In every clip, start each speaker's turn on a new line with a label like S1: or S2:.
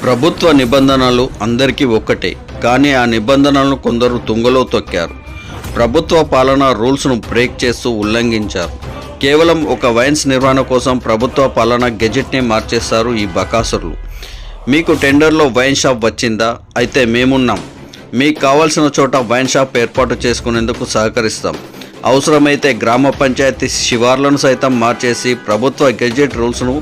S1: ప్రభుత్వ నిబంధనలు అందరికీ ఒక్కటే, కానీ ఆ నిబంధనలను కొందరు తుంగలో తొక్కారు. ప్రభుత్వ పాలన రూల్స్ను బ్రేక్ చేస్తూ ఉల్లంఘించారు. కేవలం ఒక వైన్స్ నిర్వహణ కోసం ప్రభుత్వ పాలన గెజెట్ని మార్చేస్తారు ఈ బకాసురులు. మీకు టెండర్లో వైన్ షాప్ వచ్చిందా? అయితే మేమున్నాం. మీకు కావాల్సిన చోట వైన్ షాప్ ఏర్పాటు చేసుకునేందుకు సహకరిస్తాం. అవసరమైతే గ్రామ పంచాయతీ శివార్లను సైతం మార్చేసి ప్రభుత్వ గెజెట్ రూల్స్ను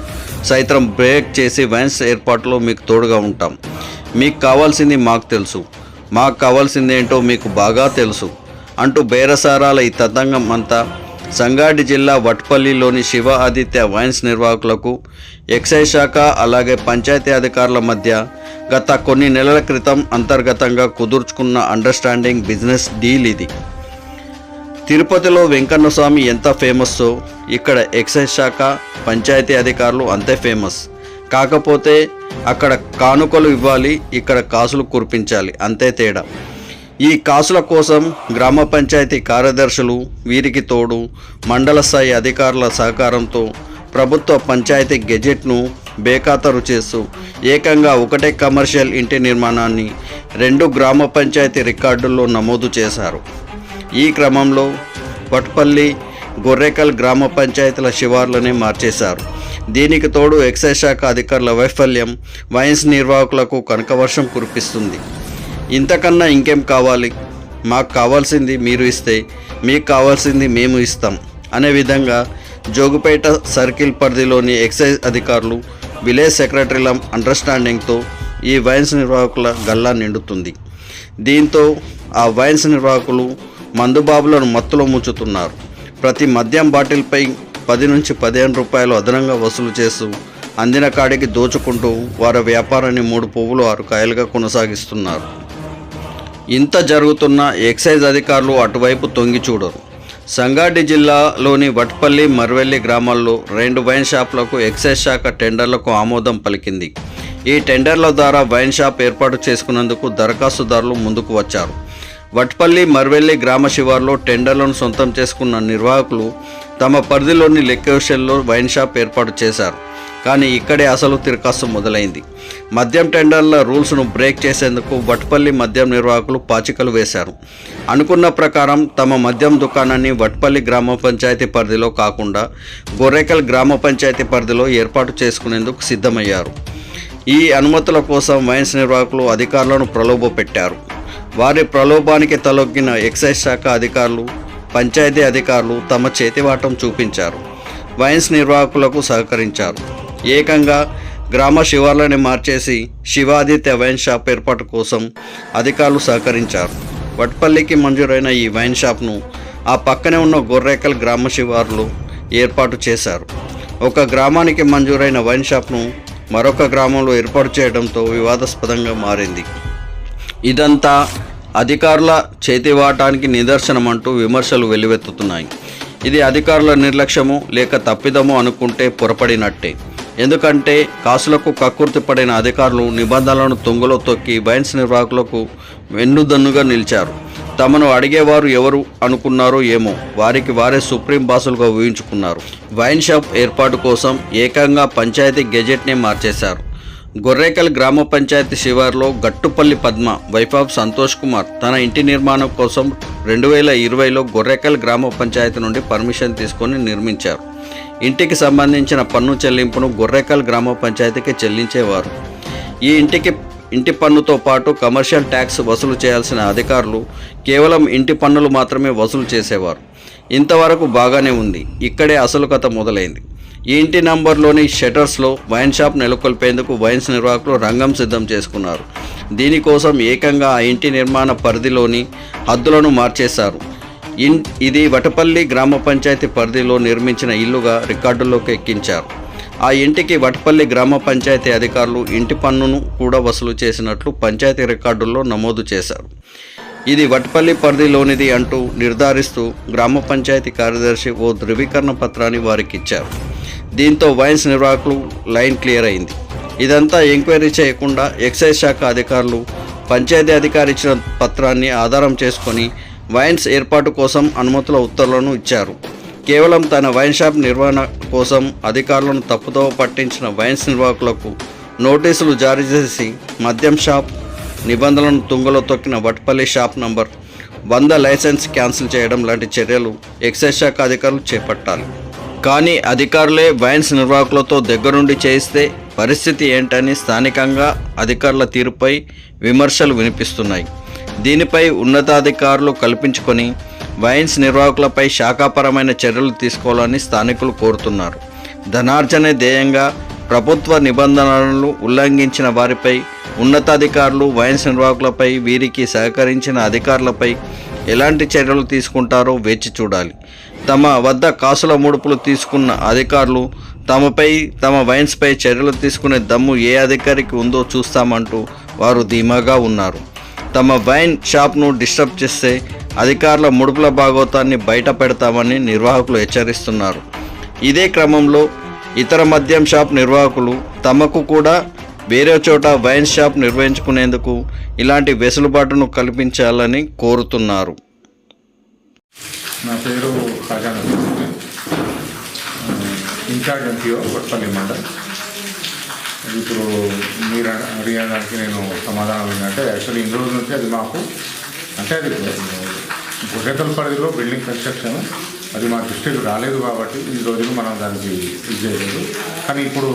S1: సైతం బ్రేక్ చేసి వైన్స్ ఏర్పాటులో మీకు తోడుగా ఉంటాం. మీకు కావాల్సింది మాకు తెలుసు, మాకు కావాల్సింది ఏంటో మీకు బాగా తెలుసు అంటూ బేరసారాల ఈ తతంగం అంతా సంగారెడ్డి జిల్లా వట్పల్లిలోని శివ ఆదిత్య వైన్స్ నిర్వాహకులకు ఎక్సైజ్ శాఖ అలాగే పంచాయతీ అధికారుల మధ్య గత కొన్ని నెలల క్రితం అంతర్గతంగా కుదుర్చుకున్న అండర్స్టాండింగ్ బిజినెస్ డీల్ ఇది. తిరుపతిలో వెంకన్నస్వామి ఎంత ఫేమస్సో ఇక్కడ ఎక్సైజ్ శాఖ పంచాయతీ అధికారులు అంతే ఫేమస్. కాకపోతే అక్కడ కానుకలు ఇవ్వాలి, ఇక్కడ కాసులు కురిపించాలి, అంతే తేడా. ఈ కాసుల కోసం గ్రామ పంచాయతీ కార్యదర్శులు, వీరికి తోడు మండల స్థాయి అధికారుల సహకారంతో ప్రభుత్వ పంచాయతీ గెజెట్ను బేఖాతరు చేస్తూ ఏకంగా ఒకటే కమర్షియల్ ఇంటి నిర్మాణాన్ని 2 గ్రామ పంచాయతీ రికార్డుల్లో నమోదు చేశారు. ఈ క్రమంలో వట్పల్లి, గొర్రెకల్ గ్రామ పంచాయతీల శివార్లనే మార్చేశారు. దీనికి తోడు ఎక్సైజ్ శాఖ అధికారుల వైఫల్యం వైన్స్ నిర్వాహకులకు కనకవర్షం కురిపిస్తుంది. ఇంతకన్నా ఇంకేం కావాలి? మాకు కావాల్సింది మీరు ఇస్తే మీకు కావాల్సింది మేము ఇస్తాం అనే విధంగా జోగుపేట సర్కిల్ పరిధిలోని ఎక్సైజ్ అధికారులు, విలేజ్ సెక్రటరీల అండర్స్టాండింగ్తో ఈ వైన్స్ నిర్వాహకుల గల్లా నిండుతుంది. దీంతో ఆ వైన్స్ నిర్వాహకులు మందుబాబులను మత్తులో ముంచుతున్నారు. ప్రతి మద్యం బాటిల్పై 10 నుంచి 15 రూపాయలు అదనంగా వసూలు చేస్తూ అందిన కాడికి దోచుకుంటూ వారి వ్యాపారాన్ని 3 పువ్వులు 6 కాయలుగా కొనసాగిస్తున్నారు. ఇంత జరుగుతున్న ఎక్సైజ్ అధికారులు అటువైపు తొంగి చూడరు. సంగారెడ్డి జిల్లాలోని వట్పల్లి, మర్వెల్లి గ్రామాల్లో 2 వైన్ షాపులకు ఎక్సైజ్ శాఖ టెండర్లకు ఆమోదం పలికింది. ఈ టెండర్ల ద్వారా వైన్ షాప్ ఏర్పాటు చేసుకునేందుకు దరఖాస్తుదారులు ముందుకు వచ్చారు. వట్పల్లి, మర్వెల్లి గ్రామ శివార్లో టెండర్లను సొంతం చేసుకున్న నిర్వాహకులు తమ పరిధిలోని లొకేషన్లో వైన్ షాప్ ఏర్పాటు చేశారు. కానీ ఇక్కడే అసలు తిరకాసు మొదలైంది. మద్యం టెండర్ల రూల్స్ను బ్రేక్ చేసేందుకు వట్పల్లి మద్యం నిర్వాహకులు పాచికలు వేశారు. అనుకున్న ప్రకారం తమ మద్యం దుకాణాన్ని వట్పల్లి గ్రామ పంచాయతీ పరిధిలో కాకుండా గొర్రెకల్ గ్రామ పంచాయతీ పరిధిలో ఏర్పాటు చేసుకునేందుకు సిద్ధమయ్యారు. ఈ అనుమతుల కోసం వైన్స్ నిర్వాహకులు అధికారులను ప్రలోభపెట్టారు. వారి ప్రలోభానికి తలొగ్గిన ఎక్సైజ్ శాఖ అధికారులు, పంచాయతీ అధికారులు తమ చేతివాటం చూపించారు. వైన్స్ నిర్వాహకులకు సహకరించారు. ఏకంగా గ్రామ శివార్లని మార్చేసి శివాదిత్య వైన్ షాప్ ఏర్పాటు కోసం అధికారులు సహకరించారు. వట్పల్లికి మంజూరైన ఈ వైన్ షాప్ను ఆ పక్కనే ఉన్న గొర్రెకల్ గ్రామ శివార్లు ఏర్పాటు చేశారు. ఒక గ్రామానికి మంజూరైన వైన్ షాప్ను మరొక గ్రామంలో ఏర్పాటు చేయడంతో వివాదాస్పదంగా మారింది. ఇదంతా అధికారుల చేతివాటానికి నిదర్శనమంటూ విమర్శలు వెల్లువెత్తుతున్నాయి. ఇది అధికారుల నిర్లక్ష్యము లేక తప్పిదమో అనుకుంటే పొరపడినట్టే. ఎందుకంటే కాసులకు కక్కుర్తి పడిన అధికారులు నిబంధనలను తొంగలో తొక్కి వైన్స్ నిర్వాహకులకు వెన్నుదన్నుగా నిలిచారు. తమను అడిగేవారు ఎవరు అనుకున్నారో ఏమో, వారికి వారే సుప్రీం బాసులుగా ఊహించుకున్నారు. వైన్ షాప్ ఏర్పాటు కోసం ఏకంగా పంచాయతీ గెజెట్నే మార్చేశారు. గొర్రెకల్ గ్రామ పంచాయతీ శివార్లో గట్టుపల్లి పద్మ, వైఫ్ ఆఫ్ సంతోష్ కుమార్ తన ఇంటి నిర్మాణం కోసం 2020లో గొర్రెకల్ గ్రామ పంచాయతీ నుండి పర్మిషన్ తీసుకొని నిర్మించారు. ఇంటికి సంబంధించిన పన్ను చెల్లింపును గొర్రెకల్ గ్రామ పంచాయతీకి చెల్లించేవారు. ఈ ఇంటి పన్నుతో పాటు కమర్షియల్ ట్యాక్స్ వసూలు చేయాల్సిన అధికారులు కేవలం ఇంటి పన్నులు మాత్రమే వసూలు చేసేవారు. ఇంతవరకు బాగానే ఉంది. ఇక్కడే అసలు కథ మొదలైంది. ఈ ఇంటి నంబర్లోని షట్టర్స్లో వైన్ షాప్ నెలకొల్పేందుకు వైన్స్ నిర్వాహకులు రంగం సిద్ధం చేసుకున్నారు. దీనికోసం ఏకంగా ఆ ఇంటి నిర్మాణ పరిధిలోని హద్దులను మార్చేశారు. ఇది వటపల్లి గ్రామ పంచాయతీ పరిధిలో నిర్మించిన ఇల్లుగా రికార్డుల్లోకి ఎక్కించారు. ఆ ఇంటికి వటపల్లి గ్రామ పంచాయతీ అధికారులు ఇంటి పన్నును కూడా వసూలు చేసినట్లు పంచాయతీ రికార్డుల్లో నమోదు చేశారు. ఇది వట్పల్లి పరిధిలోనిది అంటూ నిర్ధారిస్తూ గ్రామ పంచాయతీ కార్యదర్శి ఓ ధృవీకరణ పత్రాన్ని వారికి ఇచ్చారు. దీంతో వైన్స్ నిర్వాహకులు లైన్ క్లియర్ అయింది. ఇదంతా ఎంక్వైరీ చేయకుండా ఎక్సైజ్ శాఖ అధికారులు పంచాయతీ అధికారి ఇచ్చిన పత్రాన్ని ఆధారం చేసుకొని వైన్స్ ఏర్పాటు కోసం అనుమతుల ఉత్తర్వులను ఇచ్చారు. కేవలం తన వైన్ షాప్ నిర్వహణ కోసం అధికారులను తప్పుదోవ పట్టించిన వైన్స్ నిర్వాహకులకు నోటీసులు జారీ చేసి మద్యం షాప్ నిబంధనలను తుంగలో తొక్కిన Vatpalli shop number 100 license cancel చేయడం లాంటి చర్యలు ఎక్సైజ్ శాఖ అధికారులు చేపట్టాలి. కానీ అధికారులే వైన్స్ నిర్వాహకులతో దగ్గరుండి చేయిస్తే పరిస్థితి ఏంటని స్థానికంగా అధికారుల తీరుపై విమర్శలు వినిపిస్తున్నాయి. దీనిపై ఉన్నతాధికారులు కల్పించుకొని వైన్స్ నిర్వాహకులపై శాఖాపరమైన చర్యలు తీసుకోవాలని స్థానికులు కోరుతున్నారు. ధనార్జనే ధ్యేయంగా ప్రభుత్వ నిబంధనలను ఉల్లంఘించిన వారిపై ఉన్నతాధికారులు వైన్స్ నిర్వాహకులపై వీరికి సహకరించిన అధికారులపై ఎలాంటి చర్యలు తీసుకుంటారో వేచి చూడాలి. తమ వద్ద కాసుల ముడుపులు తీసుకున్న అధికారులు తమ వైన్స్పై చర్యలు తీసుకునే దమ్ము ఏ అధికారికి ఉందో చూస్తామంటూ వారు ధీమాగా ఉన్నారు. తమ వైన్ షాప్ను డిస్టర్బ్ చేస్తే అధికారుల ముడుపుల భాగోతాన్ని బయట పెడతామని నిర్వాహకులు హెచ్చరిస్తున్నారు. ఇదే క్రమంలో ఇతర మద్యం షాప్ నిర్వాహకులు తమకు కూడా వేరే చోట వైన్ షాప్ నిర్వహించుకునేందుకు ఇలాంటి వెసులుబాటును కల్పించాలని కోరుతున్నారు.
S2: నా పేరు ఖాజా ఇన్ఛార్జ్ ఎంపీఓ వట్పల్లి మండల్. ఇప్పుడు మీరు అడిగేదానికి నేను సమాధానం ఏంటంటే యాక్చువల్లీ ఇన్ని రోజుల నుంచి అది మాకు అంటే అది గొర్రెకల్ పరిధిలో బిల్డింగ్ కన్స్ట్రక్షన్ అది మా దృష్టికి రాలేదు కాబట్టి ఈ రోజులు మనం దానికి ఇది చేయలేదు. కానీ ఇప్పుడు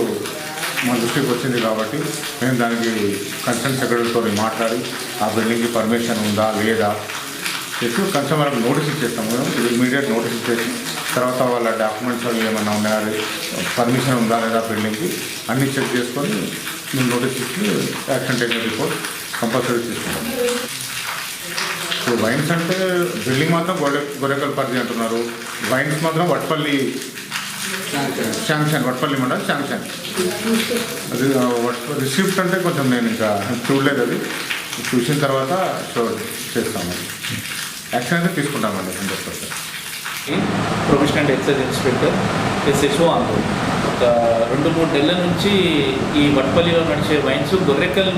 S2: మా దృష్టికి వచ్చింది కాబట్టి మేము దానికి కన్సర్న్ సెక్రటరీతో మాట్లాడి ఆ బిల్డింగ్కి పర్మిషన్ ఉందా లేదా చెప్పి కన్సర్న్ మనకు నోటీస్ ఇచ్చేస్తాము. మేము ఇమీడియట్ నోటీస్ ఇచ్చేసి తర్వాత వాళ్ళ డాక్యుమెంట్స్ ఏమన్నా ఉన్నాయా పర్మిషన్ ఉందా లేదా బిల్డింగ్కి అన్నీ చెక్ చేసుకొని మేము నోటీస్ ఇచ్చి యాక్షన్ టేకింగ్ రిపోర్ట్ కంపల్సరీ తీసుకుంటాము. సో వైన్స్ అంటే బిల్డింగ్ మాత్రం గొర్రెకల్ పరిధి అంటున్నారు, వైన్స్ మాత్రం వట్పల్లి శాంక్షన్, వట్పల్లి మండల్ శాంక్షన్. అది రిసిప్ట్ అంటే కొంచెం నేను ఇంకా చూడలేదు, అది చూసిన తర్వాత షో చేస్తాము, యాక్షన్ అయితే తీసుకుంటామండి 100%.
S3: ప్రొఫెషనల్ ఎక్సైజ్ ఇన్స్పెక్టర్ ఎస్హెచ్ఓ ఆందోళన ఒక 2-3 నెలల నుంచి ఈ వట్పల్లిలో నడిచే వైన్స్ గొర్రెకల్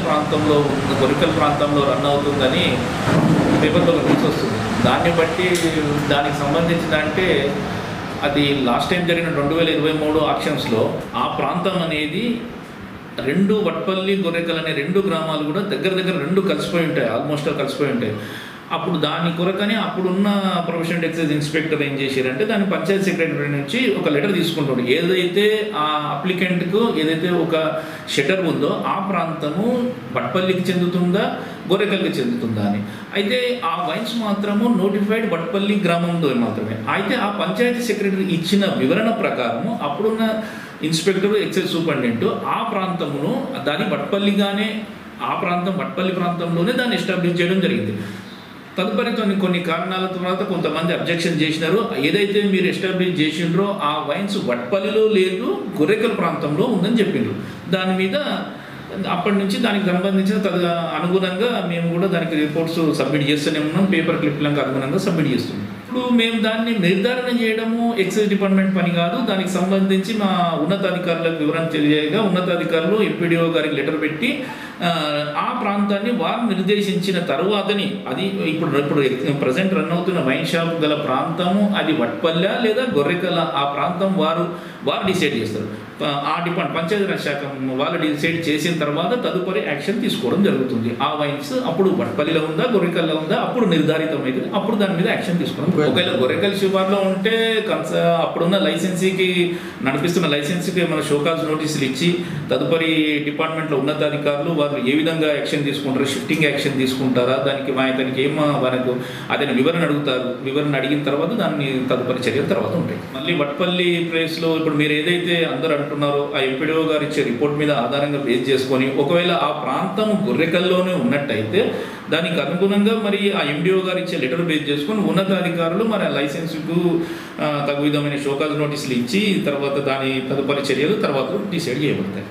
S3: ప్రాంతంలో రన్ అవుతుందని పేపర్లో న్యూస్ వస్తుంది. దాన్ని బట్టి దానికి సంబంధించిన అంటే అది లాస్ట్ టైం జరిగిన 2023 ఆక్షన్స్లో ఆ ప్రాంతం అనేది 2 వట్పల్లి గొర్రెకల్ అనే 2 గ్రామాలు కూడా దగ్గర 2 కలిసిపోయి ఉంటాయి, ఆల్మోస్ట్ కలిసిపోయి ఉంటాయి. అప్పుడు దాని కొరకని అప్పుడున్న ప్రొఫెషనల్ ఎక్సైజ్ ఇన్స్పెక్టర్ ఏం చేశారంటే దాని పంచాయతీ సెక్రటరీ నుంచి ఒక లెటర్ తీసుకుంటాడు. ఏదైతే ఆ అప్లికెంట్కు ఏదైతే ఒక షటర్ ఉందో ఆ ప్రాంతము వట్పల్లికి చెందుతుందా గొర్రెకల్కి చెందుతుందా అని. అయితే ఆ వైన్స్ మాత్రము నోటిఫైడ్ వట్పల్లి గ్రామంలో మాత్రమే. అయితే ఆ పంచాయతీ సెక్రటరీ ఇచ్చిన వివరణ ప్రకారము అప్పుడున్న ఇన్స్పెక్టర్ ఎక్సైజ్ సూపరింటెండెంట్ ఆ ప్రాంతమును దాని వట్పల్లిగానే వట్పల్లి ప్రాంతంలోనే దాన్ని ఎస్టాబ్లిష్ చేయడం జరిగింది. తదుపరి కొన్ని కారణాల తర్వాత కొంతమంది అబ్జెక్షన్ చేసినారు. ఏదైతే మీరు ఎస్టాబ్లిష్ చేసిండ్రో ఆ వైన్స్ వట్పల్లిలో లేదు గొర్రెకల్ ప్రాంతంలో ఉందని చెప్పిండ్రు. దాని మీద అప్పటి నుంచి దానికి సంబంధించిన అనుగుణంగా మేము కూడా దానికి రిపోర్ట్స్ సబ్మిట్ చేస్తూనే ఉన్నాం, పేపర్ క్లిప్లకు అనుగుణంగా సబ్మిట్ చేస్తున్నాం. ఇప్పుడు మేము దాన్ని నిర్ధారణ చేయడము ఎక్సైజ్ డిపార్ట్మెంట్ పని కాదు. దానికి సంబంధించి మా ఉన్నతాధికారులకు వివరణ తెలియగా ఉన్నతాధికారులు ఎంపీడీఓ గారికి లెటర్ పెట్టి ఆ ప్రాంతాన్ని వారు నిర్దేశించిన తరువాతని అది ఇప్పుడు ప్రజెంట్ రన్ అవుతున్న వైన్ షాప్ గల ప్రాంతము అది వట్పల్లె లేదా గొర్రెకల ఆ ప్రాంతం వారు డిసైడ్ చేస్తారు. ఆ పంచాయతీరాజ్ శాఖ వాళ్ళు డిసైడ్ చేసిన తర్వాత తదుపరి యాక్షన్ తీసుకోవడం జరుగుతుంది. ఆ వైన్స్ అప్పుడు వట్పల్లిలో ఉందా గొర్రెకల్లో ఉందా అప్పుడు నిర్ధారితం అయితే అప్పుడు దాని మీద యాక్షన్ తీసుకోవడం. ఒకవేళ గొర్రెకల్ శివార్లో ఉంటే అప్పుడున్న నడిపిస్తున్న లైసెన్స్కి మన షోకాజ్ నోటీసులు ఇచ్చి తదుపరి డిపార్ట్మెంట్లో ఉన్నతాధికారులు వారు ఏ విధంగా యాక్షన్ తీసుకుంటారు, షిఫ్టింగ్ యాక్షన్ తీసుకుంటారా, దానికి మనకు అదే వివరణ అడుగుతారు. వివరణ అడిగిన తర్వాత దాన్ని తదుపరి చర్యల తర్వాత ఉంటాయి. మళ్ళీ వట్పల్లి ప్లేస్లో ఇప్పుడు మీరు ఏదైతే అందరూ అంటున్నారో ఆ ఎంపీడీఓ గారు ఇచ్చే రిపోర్ట్ మీద ఆధారంగా బేస్ చేసుకొని ఒకవేళ ఆ ప్రాంతం గొర్రెకల్లోనే ఉన్నట్టయితే దానికి అనుగుణంగా మరి ఆ ఎండిఓ గారు ఇచ్చే లెటర్ బేస్ చేసుకొని ఉన్నతాధికారులు మరి ఆ లైసెన్స్కు తగు విధమైన షోకాజ్ నోటీసులు ఇచ్చి తర్వాత దాని తదుపరి చర్యలు తర్వాత డిసైడ్ చేయబడతాయి.